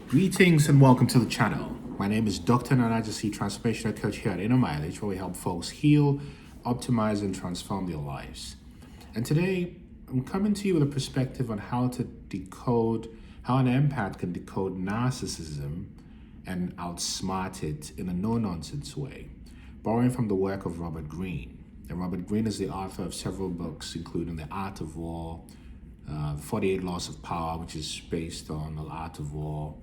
Greetings and welcome to the channel. My name is Dr. Narcissists, transformational coach here at Inner Mileage, where we help folks heal, optimize, and transform their lives. And today, I'm coming to you with a perspective on how an empath can decode narcissism and outsmart it in a no-nonsense way, borrowing from the work of Robert Greene. And Robert Greene is the author of several books, including The Art of War, 48 Laws of Power, which is based on The Art of War,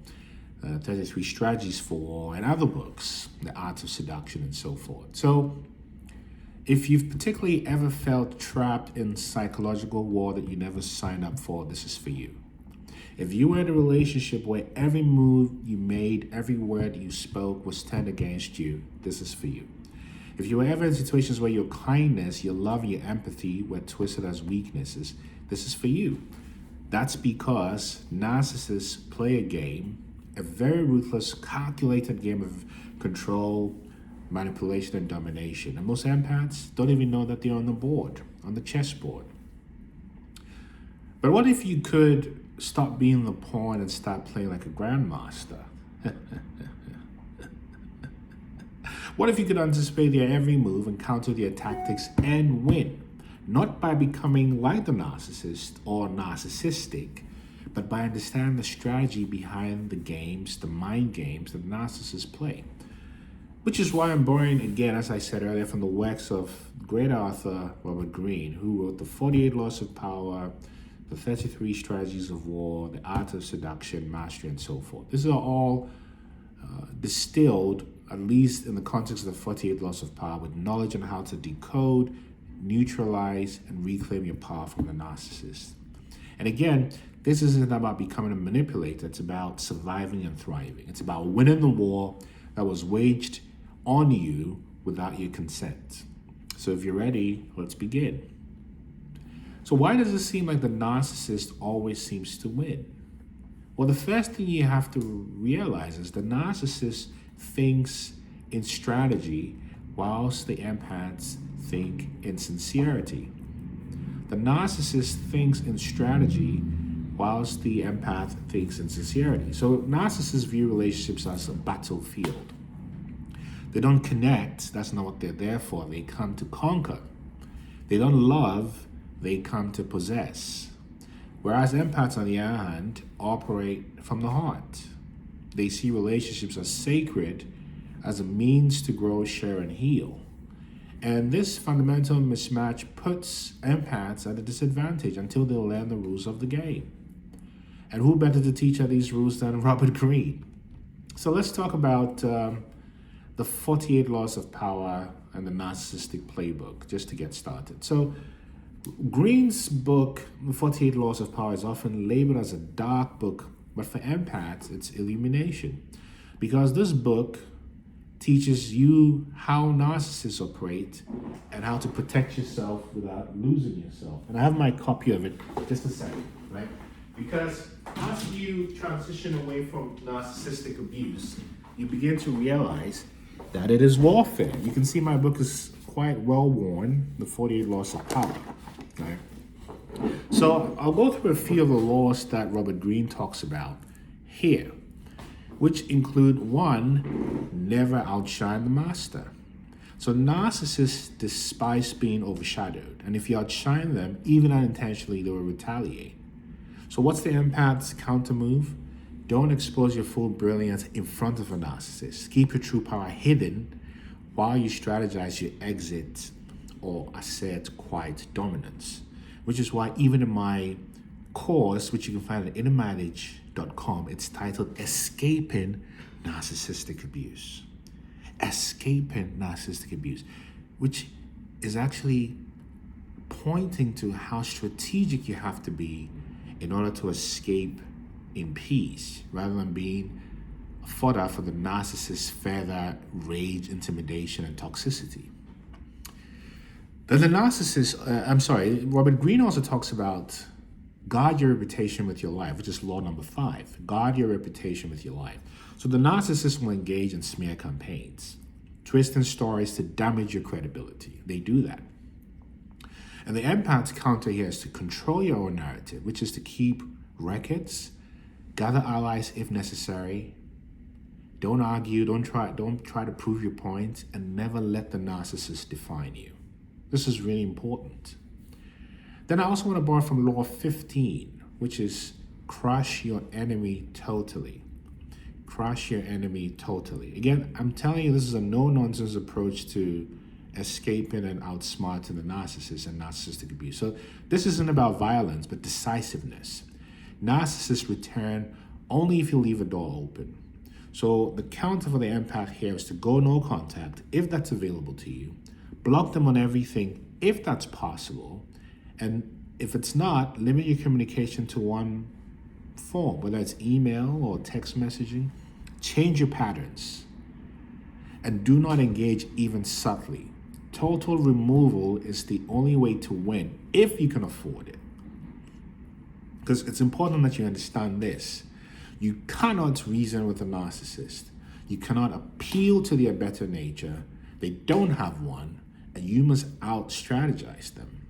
33 Strategies for War, and other books, The Art of Seduction, and so forth. So if you've particularly ever felt trapped in psychological war that you never signed up for, this is for you. If you were in a relationship where every move you made, every word you spoke was turned against you, this is for you. If you were ever in situations where your kindness, your love, and your empathy were twisted as weaknesses, this is for you. That's because narcissists play a game, a very ruthless, calculated game of control, manipulation, and domination. And most empaths don't even know that they're on the board, on the chessboard. But what if you could stop being the pawn and start playing like a grandmaster? What if you could anticipate their every move and counter their tactics and win? Not by becoming like the narcissist or narcissistic, but by understanding the strategy behind the games, the mind games that narcissists play. Which is why I'm borrowing, again, as I said earlier, from the works of great author Robert Greene, who wrote the 48 Laws of Power, the 33 Strategies of War, the Art of Seduction, Mastery, and so forth. These are all distilled, at least in the context of the 48 Laws of Power, with knowledge on how to decode, neutralize, and reclaim your power from the narcissist. And again, this isn't about becoming a manipulator. It's about surviving and thriving. It's about winning the war that was waged on you without your consent. So if you're ready, let's begin. So why does it seem like the narcissist always seems to win? Well, the first thing you have to realize is the narcissist thinks in strategy whilst the empaths think in sincerity. The narcissist thinks in strategy whilst the empath thinks in sincerity. So narcissists view relationships as a battlefield. They don't connect, that's not what they're there for. They come to conquer. They don't love, they come to possess. Whereas empaths, on the other hand, operate from the heart. They see relationships as sacred, as a means to grow, share, and heal. And this fundamental mismatch puts empaths at a disadvantage until they learn the rules of the game. And who better to teach us these rules than Robert Greene? So let's talk about the 48 Laws of Power and the Narcissistic Playbook, just to get started. So Greene's book, The 48 Laws of Power, is often labeled as a dark book, but for empaths, it's illumination. Because this book teaches you how narcissists operate and how to protect yourself without losing yourself. And I have my copy of it, just a second, right? Because as you transition away from narcissistic abuse, you begin to realize that it is warfare. You can see my book is quite well worn, The 48 Laws of Power, right? So I'll go through a few of the laws that Robert Greene talks about here, which include 1, never outshine the master. So narcissists despise being overshadowed, and if you outshine them, even unintentionally, they will retaliate. So what's the empath's counter move? Don't expose your full brilliance in front of a narcissist. Keep your true power hidden while you strategize your exit or assert quiet dominance. Which is why even in my course, which you can find at innermileage.com, it's titled Escaping Narcissistic Abuse. Escaping Narcissistic Abuse, which is actually pointing to how strategic you have to be in order to escape in peace, rather than being fodder for the narcissist's further rage, intimidation, and toxicity. Then the narcissist, Robert Greene also talks about guard your reputation with your life, which is law number 5. Guard your reputation with your life. So the narcissist will engage in smear campaigns, twisting stories to damage your credibility. They do that. And the empath's counter here is to control your own narrative, which is to keep records gather allies if necessary. Don't argue, don't try to prove your point, and never let the narcissist define you. This is really important. Then I also want to borrow from law 15, which is crush your enemy totally. Crush your enemy totally. Again, I'm telling you, this is a no-nonsense approach to escaping and outsmarting the narcissist and narcissistic abuse. So this isn't about violence, but decisiveness. Narcissists return only if you leave a door open. So the counter for the empath here is to go no contact, if that's available to you. Block them on everything, if that's possible. And if it's not, limit your communication to one form, whether it's email or text messaging. Change your patterns. And do not engage even subtly. Total removal is the only way to win, if you can afford it. Because it's important that you understand this. You cannot reason with a narcissist. You cannot appeal to their better nature. They don't have one, and you must out-strategize them.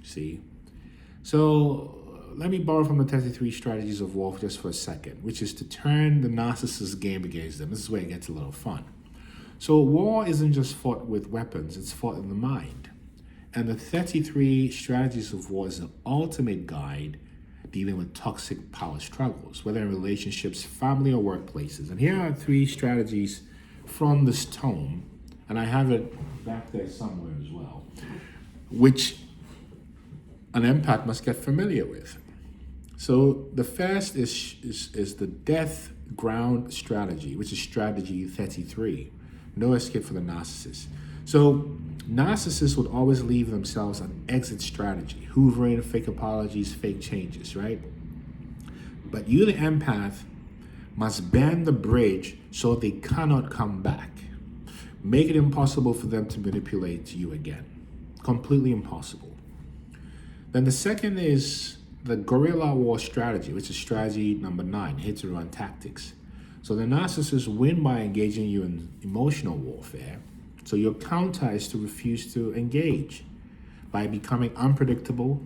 See? So let me borrow from the 33 strategies of war just for a second, which is to turn the narcissist's game against them. This is where it gets a little fun. So war isn't just fought with weapons, it's fought in the mind. And the 33 strategies of war is an ultimate guide dealing with toxic power struggles, whether in relationships, family, or workplaces. And here are 3 strategies from this tome, and I have it back there somewhere as well, which an empath must get familiar with. So the first is the death ground strategy, which is strategy 33. No escape for the narcissist. So narcissists would always leave themselves an exit strategy, hoovering, fake apologies, fake changes, right? But you, the empath, must bend the bridge so they cannot come back. Make it impossible for them to manipulate you again. Completely impossible. Then the second is the guerrilla war strategy, which is strategy number 9, hit and run tactics. So the narcissists win by engaging you in emotional warfare. So your counter is to refuse to engage by becoming unpredictable,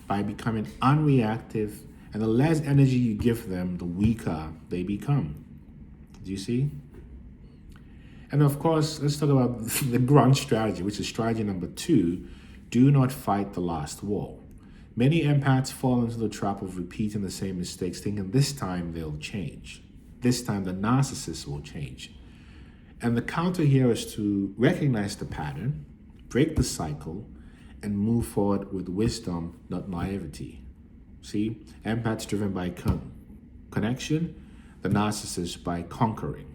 by becoming unreactive, and the less energy you give them, the weaker they become. Do you see? And of course, let's talk about the grunt strategy, which is strategy number 2, do not fight the last war. Many empaths fall into the trap of repeating the same mistakes, thinking this time they'll change. This time the narcissist will change. And the counter here is to recognize the pattern, break the cycle, and move forward with wisdom, not naivety. See, empaths driven by connection, the narcissist by conquering.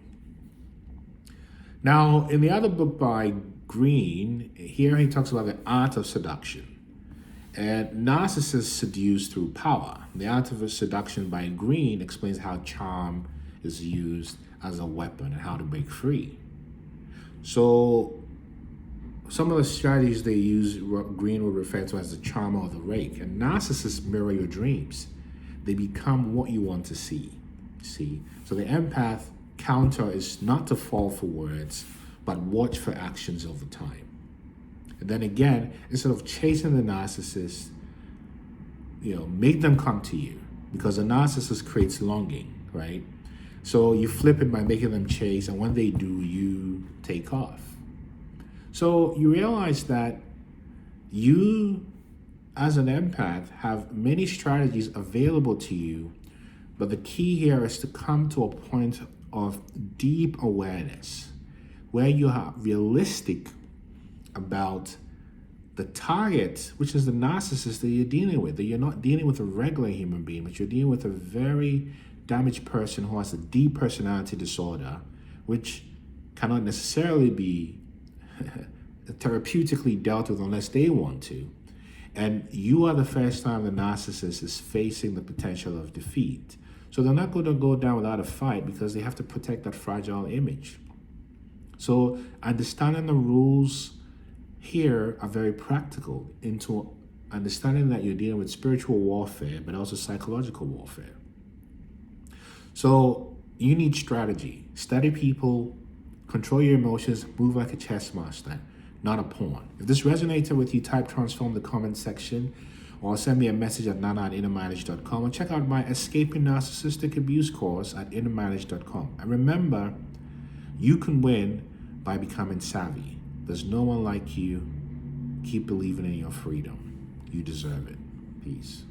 Now, in the other book by Greene, here he talks about the art of seduction. And narcissists seduce through power. The Art of Seduction by Greene explains how charm is used as a weapon and how to break free. So some of the strategies they use, Greene would refer to as the charmer or the rake. And narcissists mirror your dreams. They become what you want to see. So the empath counter is not to fall for words, but watch for actions over time. And then again, instead of chasing the narcissist, make them come to you, because a narcissist creates longing, right? So you flip it by making them chase, and when they do, you take off. So you realize that you, as an empath, have many strategies available to you, but the key here is to come to a point of deep awareness where you are realistic about the target, which is the narcissist that you're dealing with, that you're not dealing with a regular human being, but you're dealing with a very damaged person who has a deep personality disorder, which cannot necessarily be therapeutically dealt with unless they want to. And you are the first time the narcissist is facing the potential of defeat. So they're not going to go down without a fight because they have to protect that fragile image. So understanding the rules here are very practical into understanding that you're dealing with spiritual warfare, but also psychological warfare. So you need strategy. Study people, control your emotions, move like a chess master, not a pawn. If this resonated with you, type transform in the comment section, or send me a message at nana@innermanage.com, or check out my Escaping Narcissistic Abuse course at innermanage.com. And remember, you can win by becoming savvy. There's no one like you. Keep believing in your freedom. You deserve it. Peace.